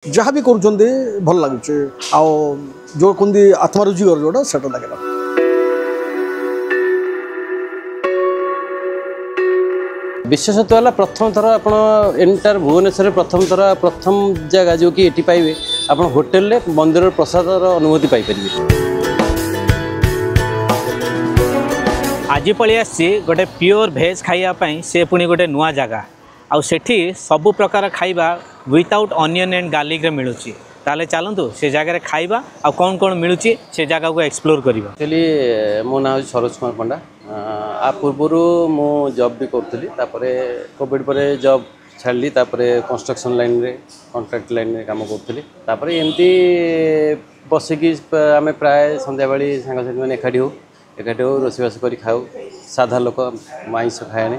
जहाँ भी कर भल लगे जो कहते आत्मरुचिकर जोटा से लगे विशेषतः है प्रथम थर आप एंटायर भुवनेश्वर प्रथम जगह जो कि ये पाइबे आप होटेल मंदिर प्रसाद अनुभूति पाइपर। आज पलि आसी गोटे प्योर भेज खाइबापी से पुणी गोटे नुआ जगह आउ सेठी सबु प्रकार खाइबा विदाउट अनियन एंड गार्लिक रे मिलुची। ताले चलतु से जगह खाइबा आ कौन कौन मिलुची से जगह को एक्सप्लोर करिबा। एक्चुअली मो ना सरोज कुमार पंडा। आ पूर्वर मु जॉब भी करी कोविड पर जॉब छाड़ी कंस्ट्रक्शन लाइन रे कॉन्ट्रैक्ट लाइन रे काम करी एमती बसिकी आम प्राय संध्या बेली सांगसाथी मैंने एकाठी हो रोषेईबास कर खाऊ। साधा लोक आइंस खाएनि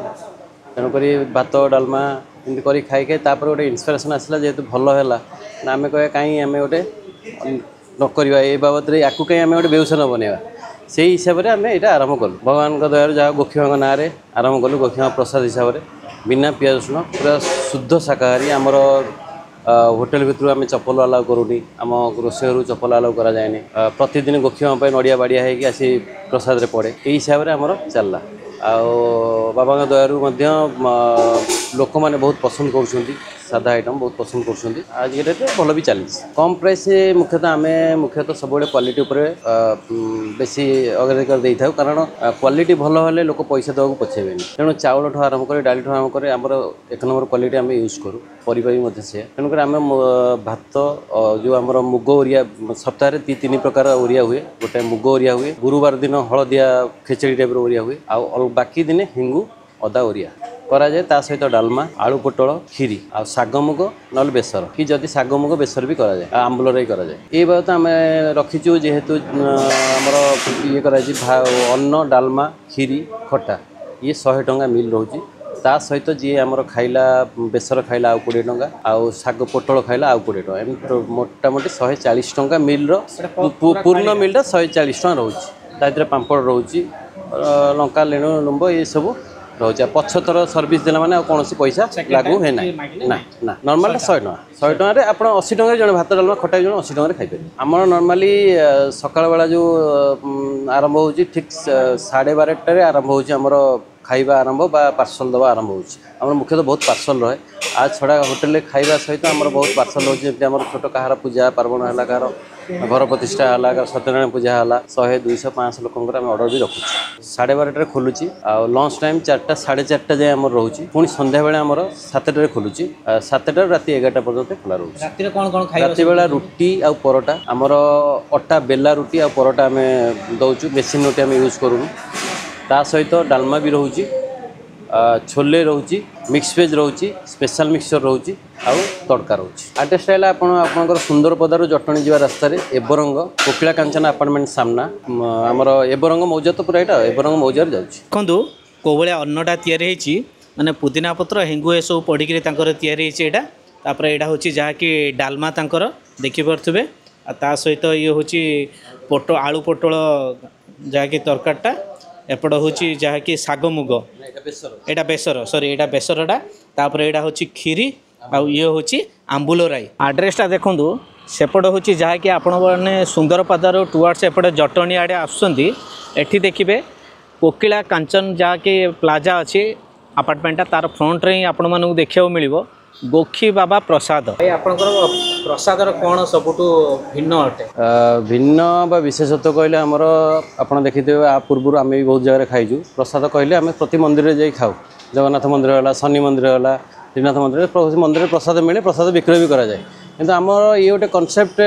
तेणुक भात डालमा एमती कर खाई गोटे इन्स्पिरेसन आसला जेहेतु भल है ना आम कह कहीं आम गोटे नक ये बाबद या कहीं आम गोटे बेउस न बनवा से हिसाब से आम यहाँ आरंभ कलु। भगवान दयार जहाँ गोखीमा ना आरंभ कलु गोखीमा प्रसाद हिसाब से बिना पियाज रसुण पूरा शुद्ध शाकाहारी। आमर होटेल भितर आम चप्पल अलाउ करूनी आम रोषेई घर चप्पल अलाउ कराए प्रतिदिन गोखीमा नड़िया बाड़िया होगी आसी प्रसाद पड़े यही हिसाब से आमर चलला। बाबा दयारू लोक मैंने बहुत पसंद कर सादा आइटम बहुत पसंद कर आज के डेट भल भी चली कम प्राइस मुख्यतः सब क्वालिटी बेसी अग्राधिकार दे था कारण क्वालिटी भल हेल्ले लोक पैसा देवा पछेबे तेणु चाउल ठू आरंभ कर डाली ठू आरंभ कर आमर एक नंबर क्वालिटी आम यूज करूँ परिवार भी से तेणुक आम भात जो आम मुग ओरिया सप्ताह 3 प्रकार ओरिया हुए गोटे मुग ओरिया हुए गुरुवार दिन हलदिया खेचड़ी टाइप ओरिया हुए आ बाकी दिन हिंगू अदा ओरिया करा जाए ता सहित डालमा आलू पोटल खीरी आ साग मुग ना बेसर कि जदि साग मुग बेसर भी करा जाए आंबुल करा जाए ये बात आम रखीचु जेहेतु आमर ये अन्न डालमा खीरी खटा ये 100 टंका मिल रोचे ता सहित जी आमर खाइला बेसर खाइला आउ 20 टंका आउ साग पोटल खाइला आउ 20 टंका एम मोटामोटी 140 टंका मिल पूर्ण मिल 140 टंका रोचे ता पांपड़ रोचे लंका लेणु लुंब ये सब रोचे पछ थर सर्विस देला माने कौन पैसा लागू है ना नॉर्मल 100 टंका आप 80 टंका जन भात डालमा खटा जन 80 टंका खाइपे। आमर नॉर्मली सकाळ बेला जो आरंभ हो ठीक 12:30 आरंभ हो खाइबा आरंभ बा पार्सल दवा आरंभ हो मुख्यतः बहुत पार्सल रहे आज छड़ा होटेल खाइबा सहित आमर बहुत पार्सल हो छोट कहार पूजा पार्वण है कहार घर प्रतिष्ठा है सत्यनारायण पूजा है 100 200 500 लोक ऑर्डर भी रखुँ 12:30 खोलुची लंच टाइम 4टा 4:30 जाए आम रोचे पुणी संध्या बेले आम 7टार खोलुची 7टार राति 11टा पर्यंत खोला रोचे। राति बेला रुटी आ परोटा आमर अटा बेला रुटी आ परोटा आम दौचु मेसीन रोटी आम यूज करूँ ता सहित डालमा भी रोचे छोले रोचे मिक्स वेज रोचे स्पेशल मिक्सचर रोचे आउ तड़का रोचे। आड्रेस है आपंकर सुंदर पदार जटणी जा रास्त एवरंग कोकिला कांचन अपार्टमेंट सामना आमर एवरंग मौजा तो पूरा यहाँ एवरंग मौजार जाऊँगी देखो कौ भाया अन्नटा या माने पुदीना पत्र हेंगु ए सब पढ़ी या तापर यहाँ हूँ जहाँकि डालमा तंकर देखिपे ता सहित ये हूँ आलू पोटल जहाँकि तरकारीटा एपट हूँ जहाँकि साग मुग यहाँ बेसर सॉरी यहाँ बेसरटा तापर यहाँ हूँ खीरी आउ ये हूँ आंबुल राई। आड्रेसटा देखूँ सेपट हूँ जहाँकि आपण मैंने सुंदर पदार टुवर्ड्स एपटे जटणी आड़े आसुँच एठी देखिए कोकिला कांचन जहाँकि प्लाजा अच्छी अपार्टमेंटा तार फ्रंट रे आपण मानू देखा मिल गोखी बाबा प्रसाद प्रसादर कौन सबुठू भिन्न अटे भिन्न बा विशेषत्व कहले आमर आप देखिए आ पूर्व आम भी बहुत जगह खाइजु प्रसाद कहले आम प्रति मंदिर में जाई खाऊ जगन्नाथ मंदिर है शनि मंदिर है त्रिनाथ मंदिर प्रसाद मिले प्रसाद विक्रय भी करा जाए किंतु आमर ये गोटे कनसेप्ट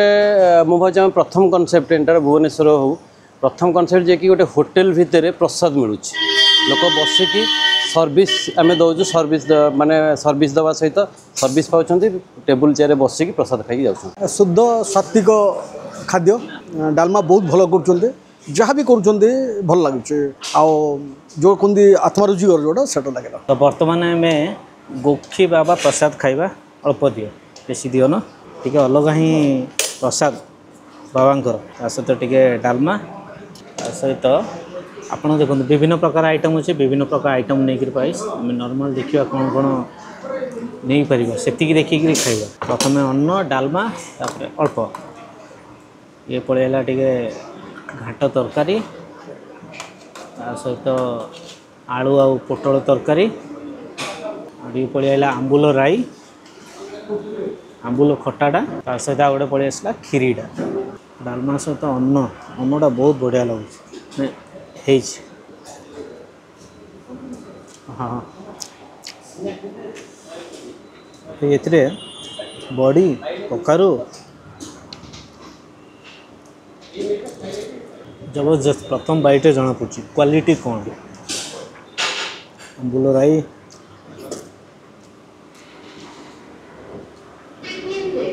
मु भाई प्रथम कनसेप्ट एंटायर भुवनेश्वर हो प्रथम कनसेप्ट जे कि गोटे होटेल भितर प्रसाद मिलूँ लोक बसिकी सर्विस आम दौचु सर्विस माने सर्विस दवा सहित सर्विस पाँच टेबुल चेयर बसिकी प्रसाद खाई जाऊँ। शुद्ध सात्विक खाद्य डालमा बहुत भल कर जहाँ भी कर भल लगे जो कहते आत्मरुचिकर जोटा से लगे। तो बर्तमान आम गोखी बाबा प्रसाद खाइबा अल्प दियो बेसी दियो न टी अलग ही प्रसाद बाबांकर सहित टे डालमा सहित आप देखो विभिन्न प्रकार आइटम अच्छे विभिन्न प्रकार आइटम नहीं प्राइस आम नॉर्मल देखिए कौन कौन नहीं पारिबा सेतिकी देखिक खाइबा प्रथमे अन्न डालमा तापर अल्प ये पड़ेगा टिके घाट तरकारी सहित आलू आ पोटल तरकारी ये पड़ेगा आंबुल राई आंबुल खटाटा ता सहित गोटे पड़े आसला खीरीटा डालमा सहित अन्नटा बहुत बढ़िया लगुच हाँ ये बड़ी कखारू जबरदस्त प्रथम बाइटे जना पड़ी क्वालिटी कौन आंबुल राई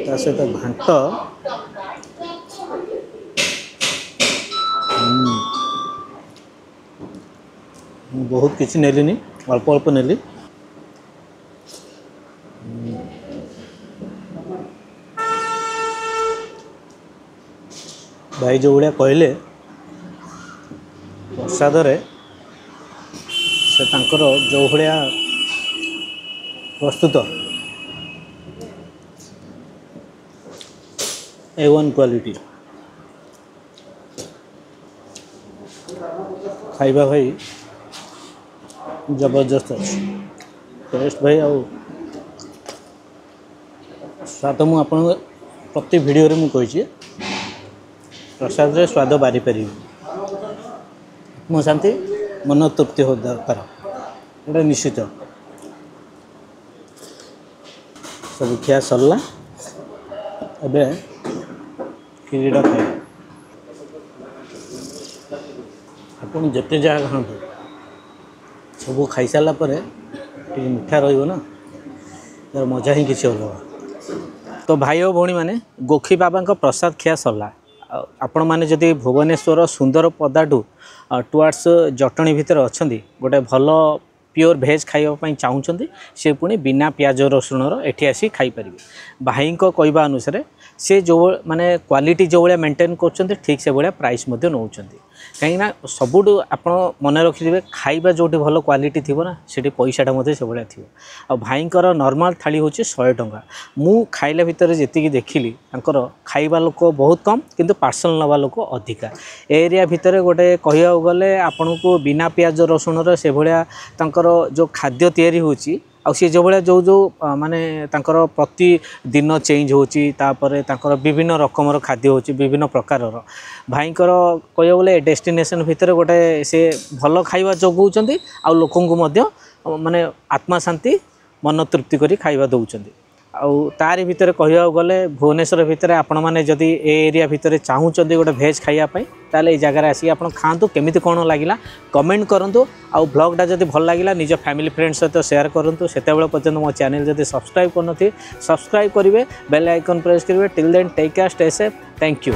ता सहित घांट बहुत किसी नेली अल्प अल्प नेली भाई जो भाया कहले प्रसाद से तांकर जो भाया प्रस्तुत A1 क्वालिटी खाइबा भाई जबरदस्त अच्छे टेस्ट भाई आउ स्वाद मु आपन प्रति वीडियो रे मु कहि प्रसाद रे स्वाद बारी पारि आत्म शांति मन तृप्ति हो दरकार एटा निश्चित सब खिया सरला एबे खीरीटा खाए आपन जिते जगह खाँतु सब खाई सारा पर मीठा रहा यार मजा ही किसी अलग तो भाई और भौणी मैंने गोखी बाबा प्रसाद खिया सरला आपण मैंने जदि भुवनेश्वर सुंदर पदाठू टुआर्ड्स जटणी भितर अच्छा गोटे भल प्योर भेज खाइबा चाहूँगी से पुणी बिना प्याज रसुणर एठी आसी खाई पारिबे भाई कहवा अनुसार से जो माने क्वालिटी जो भाया मेंटेन कर ठीक से भाया प्राइस नौ कहीं सबुठ आप मन रखिथे खाइबा जो भल क्वालिटी थी ना से पैसाटा से भाया थी आ भाई नॉर्मल थाली हूँ 100 टंका मु खाइला भितर जी देखिली खाइबा लोक बहुत कम किंतु पार्सल नवा लोक अधिका एरिया भितर गोटे कह गले आपण को बिना प्याज रसुणर से भाया जो खाद्य तैयारी होची आ सी जो भाया जो माने तांकर प्रति दिन चेंज होची तापरे तांकर विभिन्न रकमर खाद्य होची विभिन्न प्रकार भाईंकर कह गले डेस्टिनेशन भितर गोटे से भल खाइबा जगौचंदी आ लोकन को मध्य माने आत्मा शांति मन तृप्ति करी खाइबा दउचंदी आउ तारी भितर कह गले भुवनेश्वर भितर आपण मैंने जदि ए एरिया भितर चाहूँगी गोटे भेज खाइबापी ताले जगार आसिक आप खातु केमिति कौन लगिला कमेंट करूँ आउ ब्लॉगटा जदि भल लगिला निज फैमिली फ्रेंड सहित शेयर करूँ से पर्यंत मो चैनल जदि सब्सक्राइब करनथि सब्सक्राइब करेंगे बेल आइकन प्रेस करेंगे till then take care stay safe thank you.